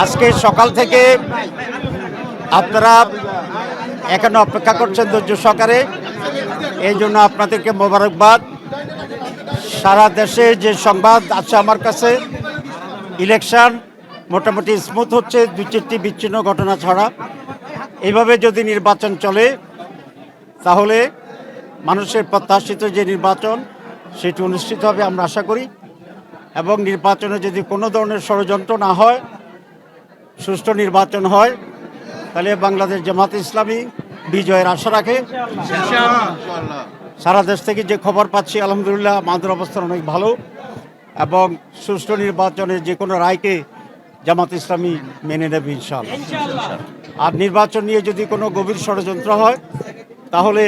আজকে সকাল থেকে আপনারা এখানে অপেক্ষা করছেন ধৈর্য সহকারে, এই জন্য আপনাদেরকে মোবারকবাদ। সারা দেশে যে সংবাদ আছে আমার কাছে, ইলেকশন মোটামুটি স্মুথ হচ্ছে, দু চারটি বিচ্ছিন্ন ঘটনা ছাড়া। এইভাবে যদি নির্বাচন চলে তাহলে মানুষের প্রত্যাশিত যে নির্বাচন সেটি অনুষ্ঠিত হবে আমরা আশা করি। এবং নির্বাচনে যদি কোনো ধরনের ষড়যন্ত্র না হয়, সুষ্ঠু নির্বাচন হয়, তাহলে বাংলাদেশ জামাত ইসলামী বিজয়ের আশা রাখে। সারা দেশ থেকে যে খবর পাচ্ছি আলহামদুলিল্লাহ আমাদের অবস্থান অনেক ভালো, এবং সুষ্ঠু নির্বাচনের যে কোনো রায়কে জামাত ইসলামী মেনে নেবে ইনশাআল্লাহ। আর নির্বাচন নিয়ে যদি কোনো গভীর ষড়যন্ত্র হয় তাহলে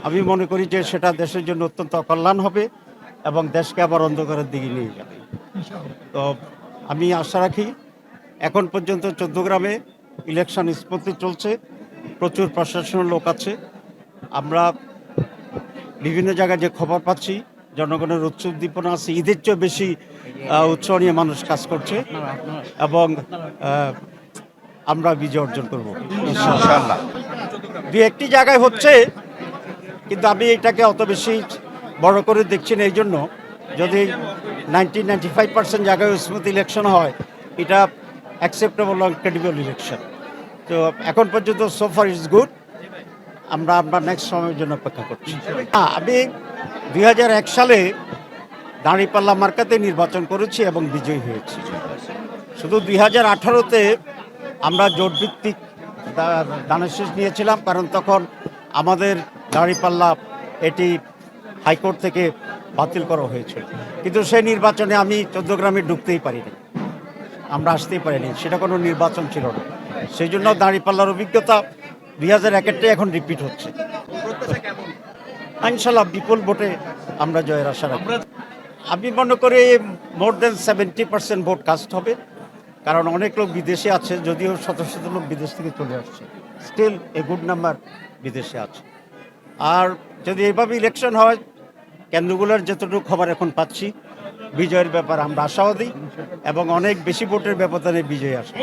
আমি মনে করি যে সেটা দেশের জন্য অত্যন্ত অকল্যাণ হবে এবং দেশকে আবার অন্ধকারের দিকে নিয়ে যাবে। তো আমি আশা রাখি, এখন পর্যন্ত 14 গ্রামে ইলেকশন স্মুথলি চলছে, প্রচুর প্রশাসনের লোক আছে। আমরা বিভিন্ন জায়গায় যে খবর পাচ্ছি জনগণের উৎসব উদ্দীপনা আছে, ঈদের চেয়ে বেশি উৎসাহ নিয়ে মানুষ কাজ করছে, এবং আমরা বিজয় অর্জন করব ইনশাআল্লাহ। দু একটি জায়গায় হচ্ছে, কিন্তু আমি এটাকে অত বেশি বড় করে দেখছি না। এই জন্য যদি 95% জায়গায় স্মুথ ইলেকশন হয়, এটা অ্যাকসেপ্টেবল এবং ক্রেডিবল ইলেকশন। তো এখন পর্যন্ত সো ফার ইজ গুড। আমরা নেক্সট সময়ের জন্য অপেক্ষা করছি। আমি 2001 সালে দাঁড়িপাল্লা মার্কাতে নির্বাচন করেছি এবং বিজয়ী হয়েছি। শুধু 2018-তে আমরা জোটভিত্তিক দানের শীষ নিয়েছিলাম, কারণ তখন আমাদের দাঁড়িপাল্লা এটি হাইকোর্ট থেকে বাতিল করা হয়েছিল। কিন্তু সেই নির্বাচনে আমি 14 গ্রামে ঢুকতেই পারিনি, আমরা আসতেই পারিনি, সেটা কোনো নির্বাচন ছিল না। সেই জন্য দাঁড়িপাল্লার অভিজ্ঞতা 2001-এরটাই এখন রিপিট হচ্ছে। ইনশাআল্লাহ বিপুল ভোটে আমরা জয়ের আশা রাখি। আমি মনে করি মোর দেন 70% ভোট কাস্ট হবে, কারণ অনেক লোক বিদেশে আছে, যদিও শত শত লোক বিদেশ থেকে চলে আসছে, স্টিল এ গুড নাম্বার বিদেশে আছে। আর যদি এইভাবে ইলেকশন হয়, কেন্দ্রগুলোর যতটুকু খবর এখন পাচ্ছি, বিজয়ের ব্যাপার আমরা আশাবাদী এবং অনেক বেশি ভোটের ব্যবধানে বিজয় আসে।